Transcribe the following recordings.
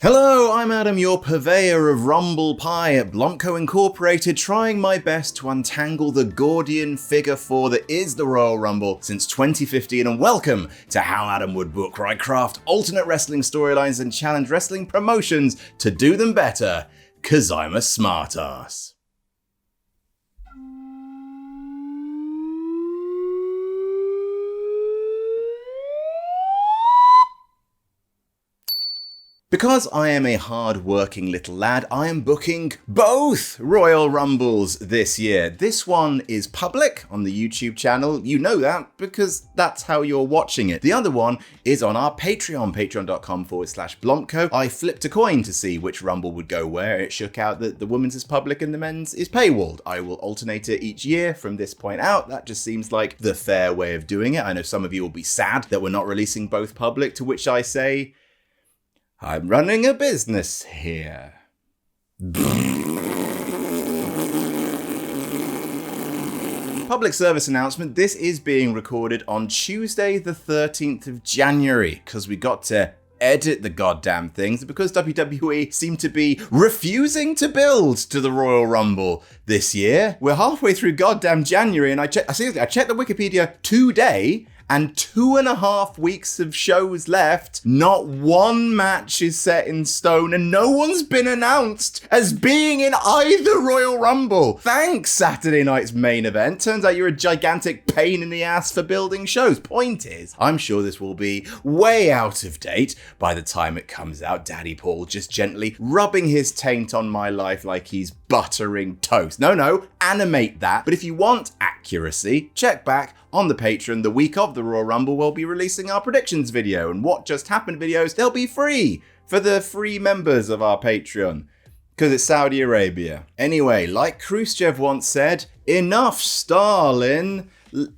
Hello, I'm Adam, your purveyor of Rumble Pie at BlampCo Incorporated, trying my best to untangle the Gordian figure four that is the Royal Rumble since 2015, and welcome to How Adam Would Book, where I craft alternate wrestling storylines and challenge wrestling promotions to do them better, 'cause I'm a smartass. Because I am a hard-working little lad, I am booking both Royal Rumbles this year. This one is public on the YouTube channel. You know that because that's how you're watching it. The other one is on our Patreon, patreon.com/BlampCo. I flipped a coin to see which Rumble would go where. It shook out that the women's is public and the men's is paywalled. I will alternate it each year from this point out. That just seems like the fair way of doing it. I know some of you will be sad that we're not releasing both public, to which I say, I'm running a business here. Public service announcement, this is being recorded on Tuesday the 13th of January, because we got to edit the goddamn things, because WWE seem to be refusing to build to the Royal Rumble this year. We're halfway through goddamn January, and I checked the Wikipedia today, and 2.5 weeks of shows left. Not one match is set in stone, and no one's been announced as being in either Royal Rumble. Thanks, Saturday night's main event. Turns out you're a gigantic pain in the ass for building shows. Point is, I'm sure this will be way out of date by the time it comes out. Daddy Paul just gently rubbing his taint on my life like he's buttering toast. No, animate that. But if you want accuracy, check back on the Patreon. The week of the Royal Rumble, we'll be releasing our predictions video, and what just happened videos, they'll be free for the free members of our Patreon, because it's Saudi Arabia. Anyway, like Khrushchev once said, enough Stalin.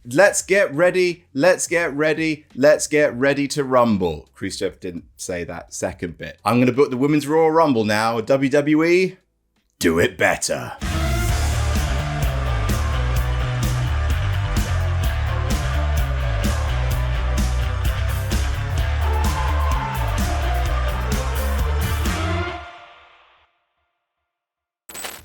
Let's get ready to rumble. Khrushchev didn't say that second bit. I'm going to book the Women's Royal Rumble now. WWE, do it better.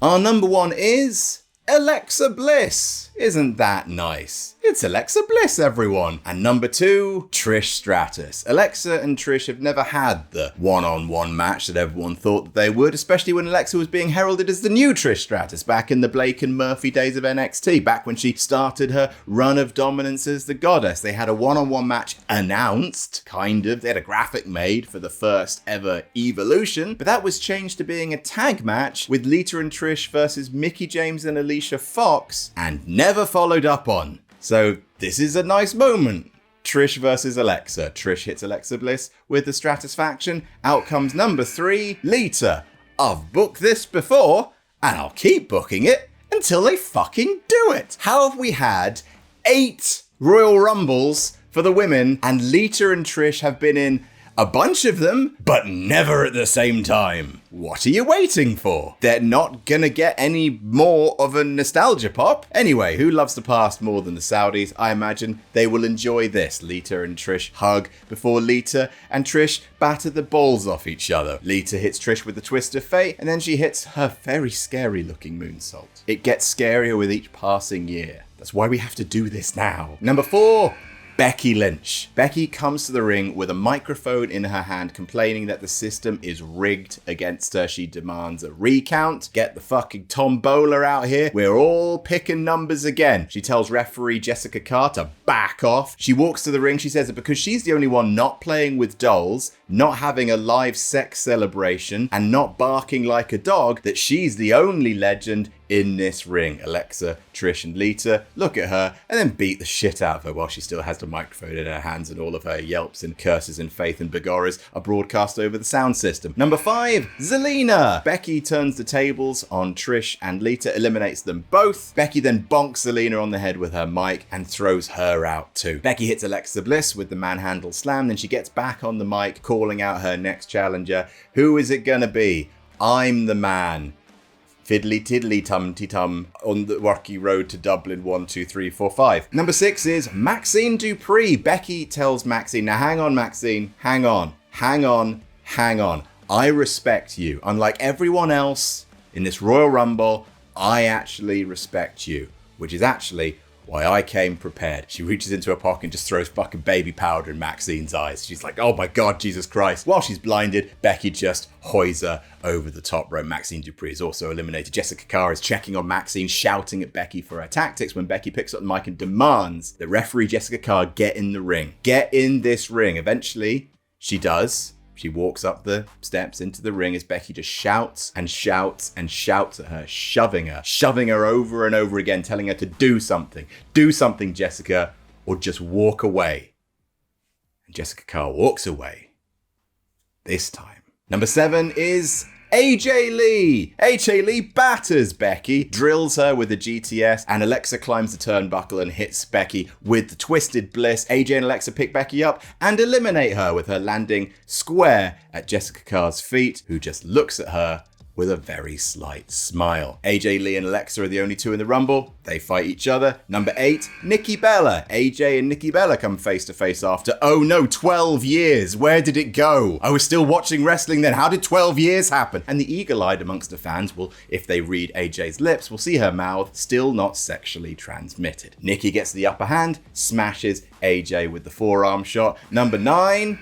Our number one is Alexa Bliss. Isn't that nice? It's Alexa Bliss, everyone. And number two, Trish Stratus. Alexa and Trish have never had the one-on-one match that everyone thought that they would, especially when Alexa was being heralded as the new Trish Stratus back in the Blake and Murphy days of NXT, back when she started her run of dominance as the goddess. They had a one-on-one match announced, kind of. They had a graphic made for the first ever Evolution, but that was changed to being a tag match with Lita and Trish versus Mickie James and Alicia Fox, and never followed up on. So this is a nice moment. Trish versus Alexa. Trish hits Alexa Bliss with the Stratusfaction. Out comes number three, Lita. I've booked this before, and I'll keep booking it until they fucking do it. How have we had 8 Royal Rumbles for the women, and Lita and Trish have been in a bunch of them, but never at the same time? What are you waiting for? They're not gonna get any more of a nostalgia pop. Anyway, who loves the past more than the Saudis? I imagine they will enjoy this. Lita and Trish hug before Lita and Trish batter the balls off each other. Lita hits Trish with the twist of fate, and then she hits her very scary looking moonsault. It gets scarier with each passing year. That's why we have to do this now. Number 4. Becky Lynch. Becky comes to the ring with a microphone in her hand, complaining that the system is rigged against her. She demands a recount. Get the fucking tombola out here. We're all picking numbers again. She tells referee Jessica Carr to back off. She walks to the ring. She says that because she's the only one not playing with dolls, not having a live sex celebration, and not barking like a dog, that she's the only legend in this ring. Alexa, Trish and Lita look at her and then beat the shit out of her while she still has the microphone in her hands, and all of her yelps and curses and faith and begoras are broadcast over the sound system. Number 5, Zelina. Becky turns the tables on Trish and Lita, eliminates them both. Becky then bonks Zelina on the head with her mic and throws her out too. Becky hits Alexa Bliss with the manhandle slam, then she gets back on the mic calling out her next challenger. Who is it gonna be? I'm the man. Fiddly tiddly tum-ty tum on the rocky road to Dublin 1, 2, 3, 4, 5. Number 6 is Maxine Dupree. Becky tells Maxine, now hang on Maxine, hang on. I respect you. Unlike everyone else in this Royal Rumble, I actually respect you, which is actually why I came prepared. She reaches into her pocket and just throws fucking baby powder in Maxine's eyes. She's like, oh my God, Jesus Christ. While she's blinded, Becky just hoys her over the top rope. Maxine Dupree is also eliminated. Jessica Carr is checking on Maxine, shouting at Becky for her tactics when Becky picks up the mic and demands that referee Jessica Carr get in the ring. Get in this ring. Eventually, she does. She walks up the steps into the ring as Becky just shouts and shouts and shouts at her, shoving her over and over again, telling her to do something. Do something, Jessica, or just walk away. And Jessica Carr walks away. This time. Number 7 is AJ Lee. AJ Lee batters Becky, drills her with a GTS, and Alexa climbs the turnbuckle and hits Becky with the Twisted Bliss. AJ and Alexa pick Becky up and eliminate her with her landing square at Jessica Carr's feet, who just looks at her with a very slight smile. AJ Lee and Alexa are the only two in the Rumble. They fight each other. Number 8, Nikki Bella. AJ and Nikki Bella come face to face after, oh no, 12 years. Where did it go? I was still watching wrestling then. How did 12 years happen? And the eagle-eyed amongst the fans will, if they read AJ's lips, will see her mouth still not sexually transmitted. Nikki gets the upper hand, smashes AJ with the forearm shot. Number 9,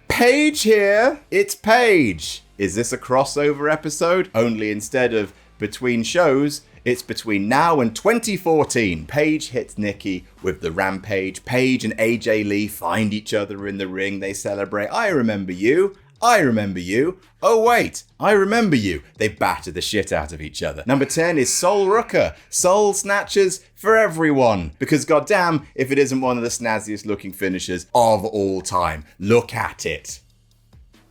Paige here. It's Paige. Is this a crossover episode? Only instead of between shows, it's between now and 2014. Paige hits Nikki with the Rampage. Paige and AJ Lee find each other in the ring. They celebrate. I remember you. I remember you. Oh wait, I remember you. They batter the shit out of each other. Number 10 is Sol Rucker. Soul snatchers for everyone. Because goddamn, if it isn't one of the snazziest looking finishers of all time. Look at it.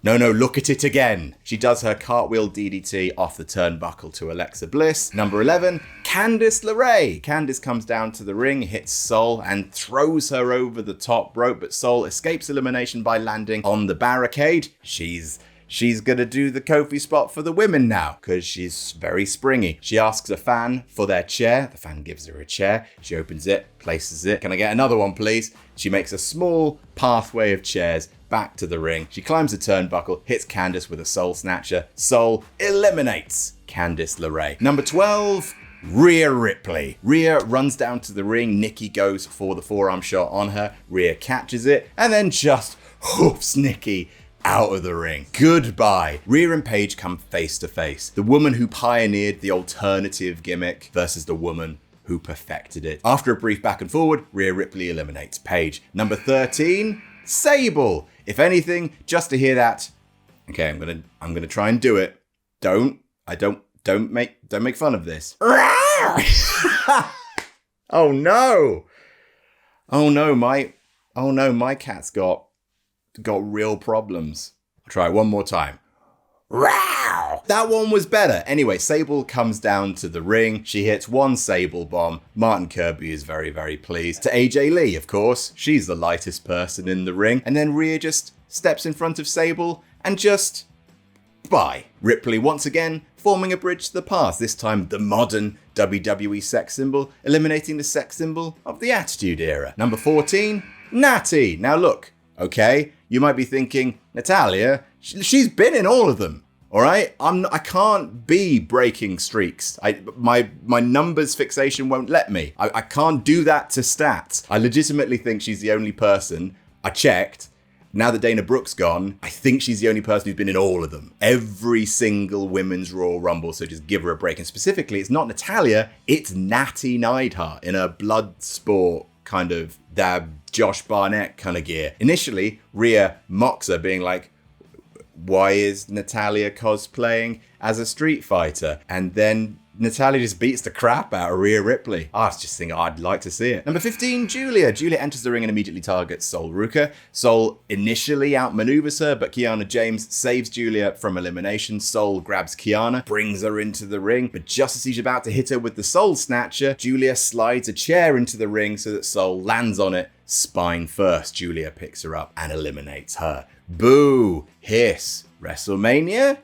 No, look at it again. She does her cartwheel DDT off the turnbuckle to Alexa Bliss. Number 11, Candice LeRae. Candice comes down to the ring, hits Sol, and throws her over the top rope, but Sol escapes elimination by landing on the barricade. She's gonna do the Kofi spot for the women now, because she's very springy. She asks a fan for their chair. The fan gives her a chair. She opens it, places it. Can I get another one, please? She makes a small pathway of chairs back to the ring. She climbs the turnbuckle, hits Candice with a Soul Snatcher. Sol eliminates Candice LeRae. Number 12, Rhea Ripley. Rhea runs down to the ring. Nikki goes for the forearm shot on her. Rhea catches it and then just hoofs Nikki out of the ring. Goodbye. Rhea and Paige come face to face. The woman who pioneered the alternative gimmick versus the woman who perfected it. After a brief back and forward, Rhea Ripley eliminates Paige. Number 13, Sable. If anything, just to hear that, okay, I'm gonna try and do it. Don't make fun of this. Oh no, my cat's got real problems. I'll try it one more time. That one was better. Anyway, Sable comes down to the ring. She hits one Sable bomb. Martin Kirby is very, very pleased. To AJ Lee, of course. She's the lightest person in the ring. And then Rhea just steps in front of Sable and just... bye. Ripley once again forming a bridge to the past. This time the modern WWE sex symbol, eliminating the sex symbol of the Attitude Era. Number 14, Natty. Now look, okay, you might be thinking, Natalya, she's been in all of them. All right, I can't be breaking streaks. My numbers fixation won't let me. I can't do that to stats. I legitimately think she's the only person. I checked. Now that Dana Brooke's gone, I think she's the only person who's been in all of them. Every single women's Royal Rumble, so just give her a break. And specifically, it's not Natalya, it's Natty Neidhart in a blood sport kind of dab Josh Barnett kind of gear. Initially, Rhea mocks her, being like, why is Natalya cosplaying as a Street Fighter? And then Natalya just beats the crap out of Rhea Ripley. I was just thinking, I'd like to see it. Number 15, Julia. Julia enters the ring and immediately targets Sol Rucker. Sol initially outmaneuvers her, but Kiana James saves Julia from elimination. Sol grabs Kiana, brings her into the ring, but just as he's about to hit her with the Soul Snatcher, Julia slides a chair into the ring so that Sol lands on it, spine first. Julia picks her up and eliminates her. Boo! Hiss. WrestleMania?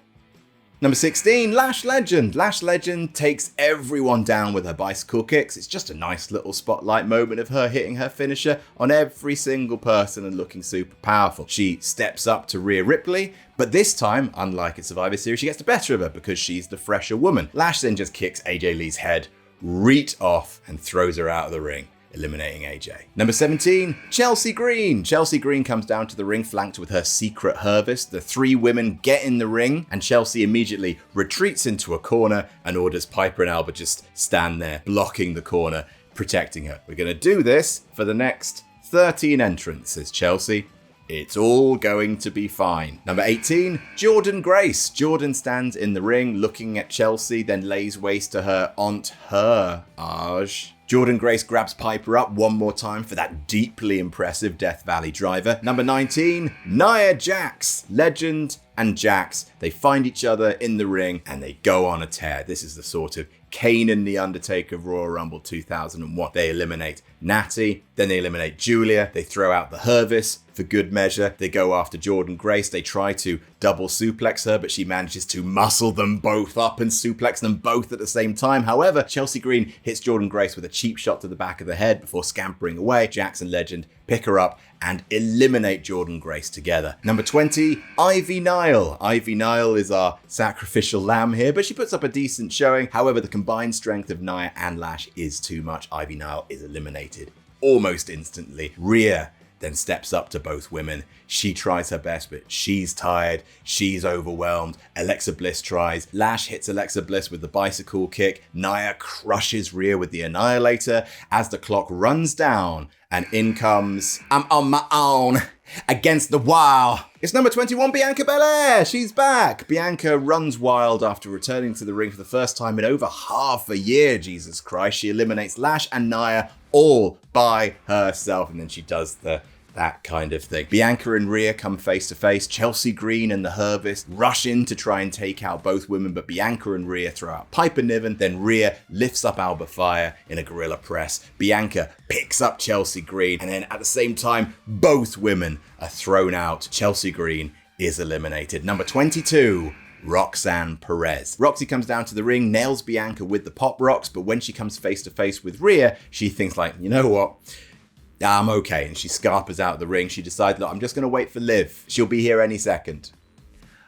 Number 16, Lash Legend. Lash Legend takes everyone down with her bicycle kicks. It's just a nice little spotlight moment of her hitting her finisher on every single person and looking super powerful. She steps up to Rhea Ripley, but this time, unlike in Survivor Series, she gets the better of her because she's the fresher woman. Lash then just kicks AJ Lee's head right off and throws her out of the ring, eliminating AJ. Number 17, Chelsea Green. Chelsea Green comes down to the ring flanked with her secret Hervis. The three women get in the ring and Chelsea immediately retreats into a corner and orders Piper and Alba just stand there blocking the corner, protecting her. We're going to do this for the next 13 entrants, says Chelsea. It's all going to be fine. Number 18, Jordan Grace. Jordan stands in the ring looking at Chelsea, then lays waste to her Aunt Her-Aj. Jordan Grace grabs Piper up one more time for that deeply impressive Death Valley driver. Number 19, Nia Jax. Legend and Jax, they find each other in the ring and they go on a tear. This is the sort of Kane and The Undertaker of Royal Rumble 2001. They eliminate Natty, then they eliminate Julia, they throw out the Hervis for good measure, they go after Jordan Grace, they try to double suplex her, but she manages to muscle them both up and suplex them both at the same time. However, Chelsea Green hits Jordan Grace with a cheap shot to the back of the head before scampering away. Jax and Legend pick her up and eliminate Jordan Grace together. Number 20, Ivy Nile. Ivy Nile is our sacrificial lamb here, but she puts up a decent showing. However, the combined strength of Nia and Lash is too much. Ivy Nile is eliminated almost instantly. Rhea then steps up to both women. She tries her best, but she's tired. She's overwhelmed. Alexa Bliss tries. Lash hits Alexa Bliss with the bicycle kick. Nia crushes Rhea with the Annihilator as the clock runs down and in comes I'm on my own against the wall. It's number 21, Bianca Belair. She's back. Bianca runs wild after returning to the ring for the first time in over half a year. Jesus Christ. She eliminates Lash and Nia all by herself, and then she does that kind of thing. Bianca and Rhea come face to face. Chelsea Green and the Hervis rush in to try and take out both women, but Bianca and Rhea throw out Piper Niven. Then Rhea lifts up Alba Fire in a gorilla press. Bianca picks up Chelsea Green, and then at the same time, both women are thrown out. Chelsea Green is eliminated. Number 22, Roxanne Perez. Roxy comes down to the ring, nails Bianca with the pop rocks, but when she comes face to face with Rhea, she thinks like, you know what? I'm okay. And she scarpers out the ring. She decides, look, I'm just going to wait for Liv. She'll be here any second.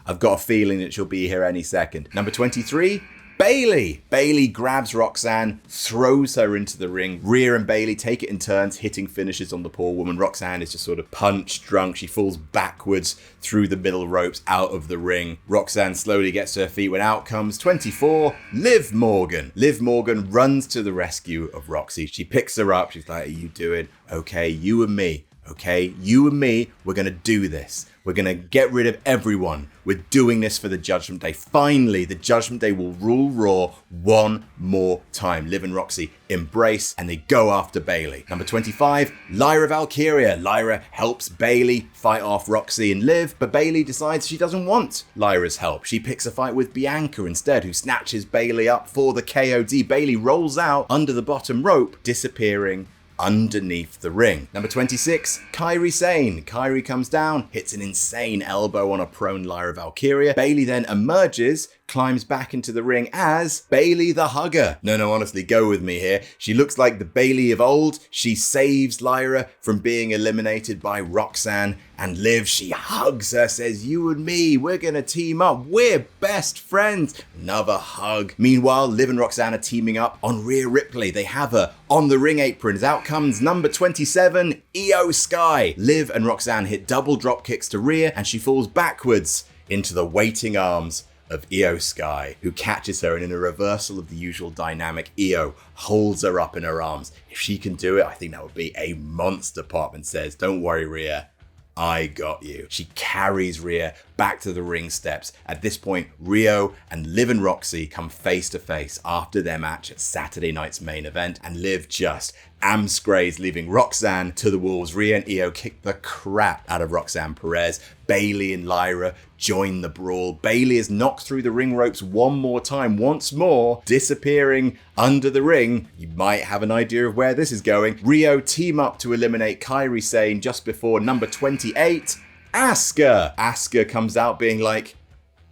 I've got a feeling that she'll be here any second. Number 23, Bayley. Bayley grabs Roxanne, throws her into the ring. Rhea and Bayley take it in turns, hitting finishes on the poor woman. Roxanne is just sort of punch drunk. She falls backwards through the middle ropes out of the ring. Roxanne slowly gets to her feet when out comes 24, Liv Morgan. Liv Morgan runs to the rescue of Roxy. She picks her up. She's like, are you doing okay? You and me. Okay, you and me, we're going to do this. We're going to get rid of everyone. We're doing this for the Judgment Day. Finally, the Judgment Day will rule Raw one more time. Liv and Roxy embrace and they go after Bayley. Number 25, Lyra Valkyria. Lyra helps Bayley fight off Roxy and Liv, but Bayley decides she doesn't want Lyra's help. She picks a fight with Bianca instead, who snatches Bayley up for the KOD. Bayley rolls out under the bottom rope, disappearing underneath the ring. Number 26, Kairi Sane. Kairi comes down, hits an insane elbow on a prone Lyra Valkyria. Bayley then emerges, climbs back into the ring as Bayley the Hugger. No, honestly, go with me here. She looks like the Bayley of old. She saves Lyra from being eliminated by Roxanne and Liv. She hugs her, says, you and me, we're gonna team up. We're best friends. Another hug. Meanwhile, Liv and Roxanne are teaming up on Rhea Ripley. They have her on the ring aprons. Out comes number 27, Io Sky. Liv and Roxanne hit double drop kicks to Rhea and she falls backwards into the waiting arms of Io Sky, who catches her, and in a reversal of the usual dynamic, Io holds her up in her arms. If she can do it, I think that would be a monster pop, and says, don't worry, Rhea, I got you. She carries Rhea back to the ring steps. At this point, Rio and Liv and Roxy come face to face after their match at Saturday night's main event, and Liv just amscrays, leaving Roxanne to the wolves. Rhea and Io kick the crap out of Roxanne Perez. Bayley and Lyra join the brawl. Bayley is knocked through the ring ropes one more time, once more, disappearing under the ring. You might have an idea of where this is going. Rio team up to eliminate Kairi Sane just before number 28, Asuka. Asuka comes out being like,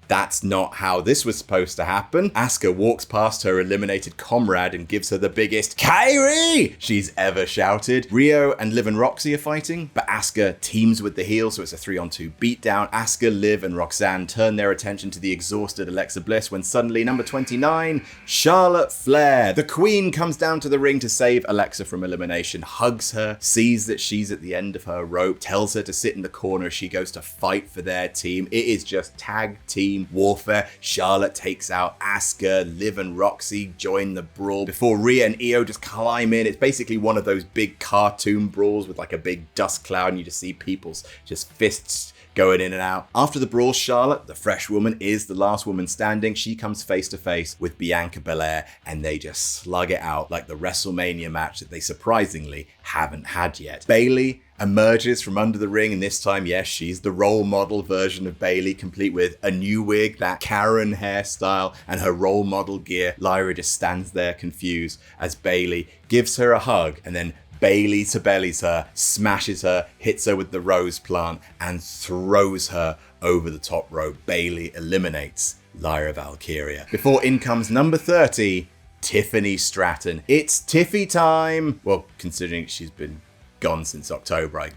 That's not how this was supposed to happen. Asuka walks past her eliminated comrade and gives her the biggest Kairi she's ever shouted. Rio and Liv and Roxy are fighting, but Asuka teams with the heel, so it's a 3-on-2 beatdown. Asuka, Liv, and Roxanne turn their attention to the exhausted Alexa Bliss when suddenly number 29, Charlotte Flair. The Queen comes down to the ring to save Alexa from elimination, hugs her, sees that she's at the end of her rope, tells her to sit in the corner as she goes to fight for their team. It is just tag team warfare. Charlotte takes out Asuka, Liv and Roxy join the brawl before Rhea and Io just climb in. It's basically one of those big cartoon brawls with like a big dust cloud and you just see people's just fists going in and out. After the brawl, Charlotte, the fresh woman, is the last woman standing. She comes face to face with Bianca Belair and they just slug it out like the WrestleMania match that they surprisingly haven't had yet. Bayley emerges from under the ring, and this time, yes, she's the role model version of Bayley, complete with a new wig, that Karen hairstyle, and her role model gear. Lyra just stands there confused as Bayley gives her a hug, and then Bayley to bellies her, smashes her, hits her with the rose plant, and throws her over the top rope. Bayley eliminates Lyra Valkyria. Before in comes number 30, Tiffany Stratton. It's Tiffy time! Well, considering she's been gone since October,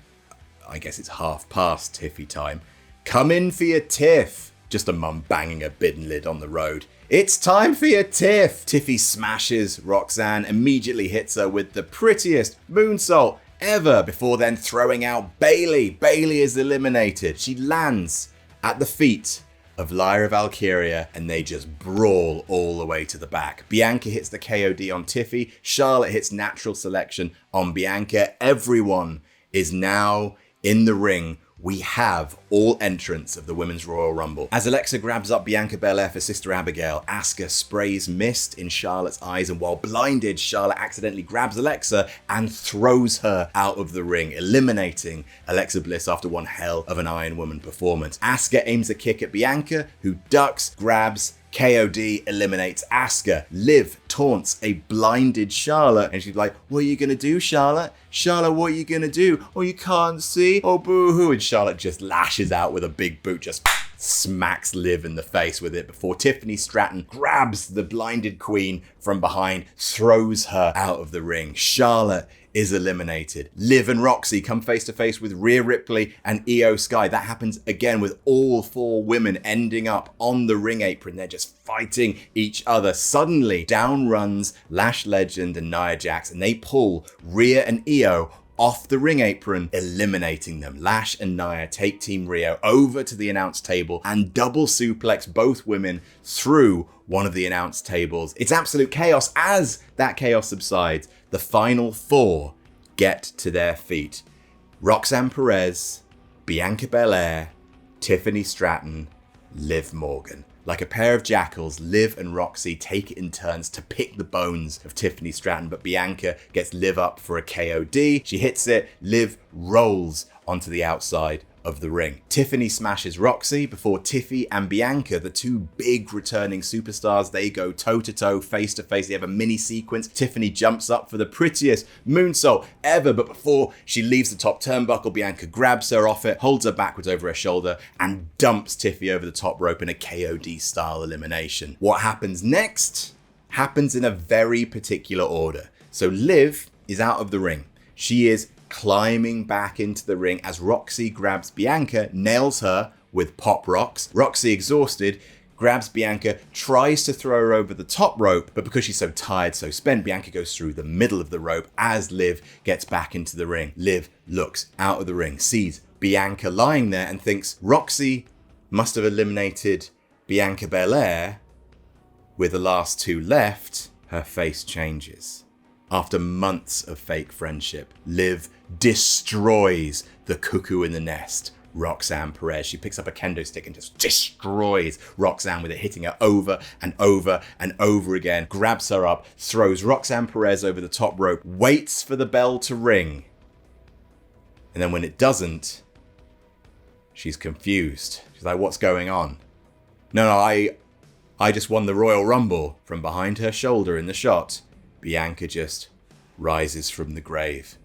I guess it's half past Tiffy time. Come in for your Tiff. Just a mum banging a bidden lid on the road. It's time for your Tiff. Tiffy smashes Roxanne, immediately hits her with the prettiest moonsault ever before then throwing out Bayley. Bayley is eliminated. She lands at the feet of Lyra Valkyria and they just brawl all the way to the back. Bianca hits the KOD on Tiffy. Charlotte hits natural selection on Bianca. Everyone is now in the ring. We have all entrants of the Women's Royal Rumble. As Alexa grabs up Bianca Belair for Sister Abigail, Asuka sprays mist in Charlotte's eyes, and while blinded, Charlotte accidentally grabs Alexa and throws her out of the ring, eliminating Alexa Bliss after one hell of an Iron Woman performance. Asuka aims a kick at Bianca, who ducks, grabs, KOD eliminates Asuka. Liv taunts a blinded Charlotte and she's like, what are you going to do, Charlotte? Charlotte, what are you going to do? Oh, you can't see? Oh, boo-hoo. And Charlotte just lashes out with a big boot, just smacks Liv in the face with it before Tiffany Stratton grabs the blinded queen from behind, throws her out of the ring. Charlotte is eliminated. Liv and Roxy come face to face with Rhea Ripley and Io Sky. That happens again with all four women ending up on the ring apron. They're just fighting each other. Suddenly, down runs Lash Legend and Nia Jax, and they pull Rhea and Io off the ring apron, eliminating them. Lash and Nia take Team Rio over to the announce table and double suplex both women through one of the announce tables. It's absolute chaos. As that chaos subsides, the final four get to their feet. Roxanne Perez, Bianca Belair, Tiffany Stratton, Liv Morgan. Like a pair of jackals, Liv and Roxy take it in turns to pick the bones of Tiffany Stratton, but Bianca gets Liv up for a KOD. She hits it, Liv rolls onto the outside of the ring. Tiffany smashes Roxy before Tiffy and Bianca, the two big returning superstars, they go toe-to-toe, face-to-face. They have a mini sequence. Tiffany jumps up for the prettiest moonsault ever, but before she leaves the top turnbuckle, Bianca grabs her off it, holds her backwards over her shoulder, and dumps Tiffy over the top rope in a KOD-style elimination. What happens next happens in a very particular order. So Liv is out of the ring. She is climbing back into the ring as Roxy grabs Bianca, nails her with pop rocks. Roxy, exhausted, grabs Bianca, tries to throw her over the top rope, but because she's so tired, so spent, Bianca goes through the middle of the rope as Liv gets back into the ring. Liv looks out of the ring, sees Bianca lying there and thinks Roxy must have eliminated Bianca Belair. With the last two left, her face changes. After months of fake friendship, Liv destroys the cuckoo in the nest, Roxanne Perez. She picks up a kendo stick and just destroys Roxanne with it, hitting her over and over and over again, grabs her up, throws Roxanne Perez over the top rope, waits for the bell to ring. And then when it doesn't, she's confused. She's like, what's going on? No, I just won the Royal Rumble. From behind her shoulder in the shot, Bianca just rises from the grave.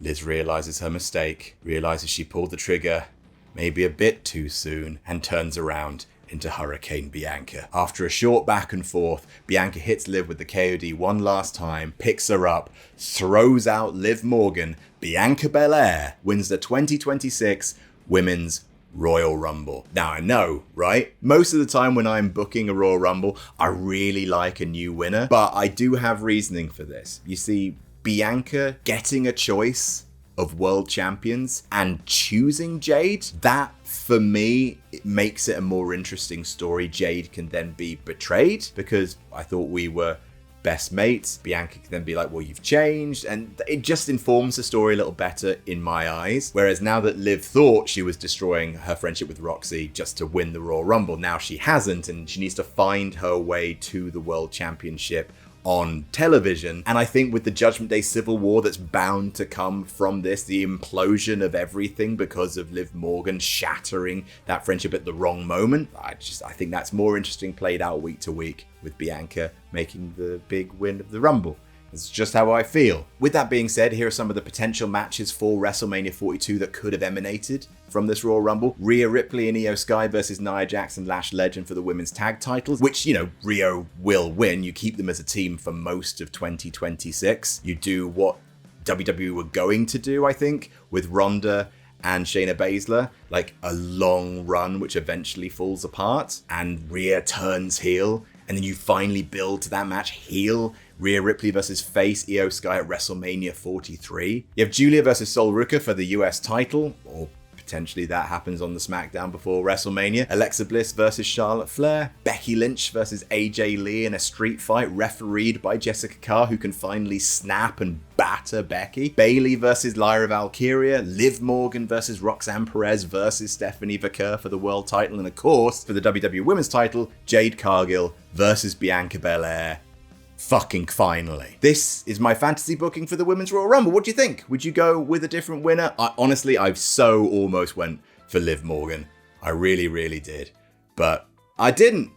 Liz realizes her mistake, realizes she pulled the trigger maybe a bit too soon, and turns around into Hurricane Bianca. After a short back and forth, Bianca hits Liv with the KOD one last time, picks her up, throws out Liv Morgan. Bianca Belair wins the 2026 Women's Royal Rumble. Now I know, right? Most of the time when I'm booking a Royal Rumble, I really like a new winner, but I do have reasoning for this. You see, Bianca getting a choice of world champions and choosing Jade, that for me, it makes it a more interesting story. Jade can then be betrayed because I thought we were best mates. Bianca can then be like, well, you've changed, and it just informs the story a little better in my eyes. Whereas now that Liv thought she was destroying her friendship with Roxy just to win the Royal Rumble, now she hasn't, and she needs to find her way to the World Championship on television. And I think with the Judgment Day Civil War that's bound to come from this, the implosion of everything because of Liv Morgan shattering that friendship at the wrong moment, I think that's more interesting played out week to week with Bianca making the big win of the Rumble. It's just how I feel. With that being said, here are some of the potential matches for WrestleMania 42 that could have emanated from this Royal Rumble. Rhea Ripley and Io Sky versus Nia Jax and Lash Legend for the women's tag titles, which, Rio will win. You keep them as a team for most of 2026. You do what WWE were going to do, I think, with Ronda and Shayna Baszler, like a long run which eventually falls apart, and Rhea turns heel, and then you finally build to that match heel Rhea Ripley versus face Io Sky at WrestleMania 43. You have Julia versus Sol Ruka for the US title, or potentially that happens on the SmackDown before WrestleMania. Alexa Bliss versus Charlotte Flair. Becky Lynch versus AJ Lee in a street fight refereed by Jessica Carr, who can finally snap and batter Becky. Bayley versus Lyra Valkyria. Liv Morgan versus Roxanne Perez versus Stephanie Vaquer for the world title. And of course, for the WWE Women's title, Jade Cargill versus Bianca Belair. Fucking finally. This is my fantasy booking for the Women's Royal Rumble. What do you think? Would you go with a different winner? Honestly, I've so almost went for Liv Morgan. I really, really did. But I didn't.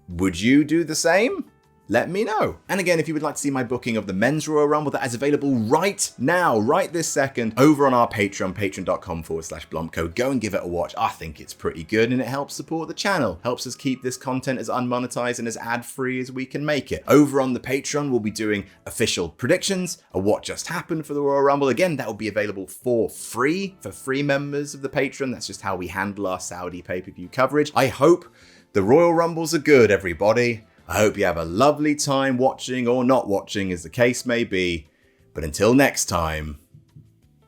Would you do the same? Let me know. And again, if you would like to see my booking of the Men's Royal Rumble, that is available right now, right this second, over on our Patreon, patreon.com/BlampCo. Go and give it a watch. I think it's pretty good, and it helps support the channel. Helps us keep this content as unmonetized and as ad-free as we can make it. Over on the Patreon, we'll be doing official predictions of what just happened for the Royal Rumble. Again, that will be available for free members of the Patreon. That's just how we handle our Saudi pay-per-view coverage. I hope the Royal Rumbles are good, everybody. I hope you have a lovely time watching or not watching, as the case may be. But until next time,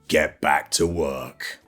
get back to work.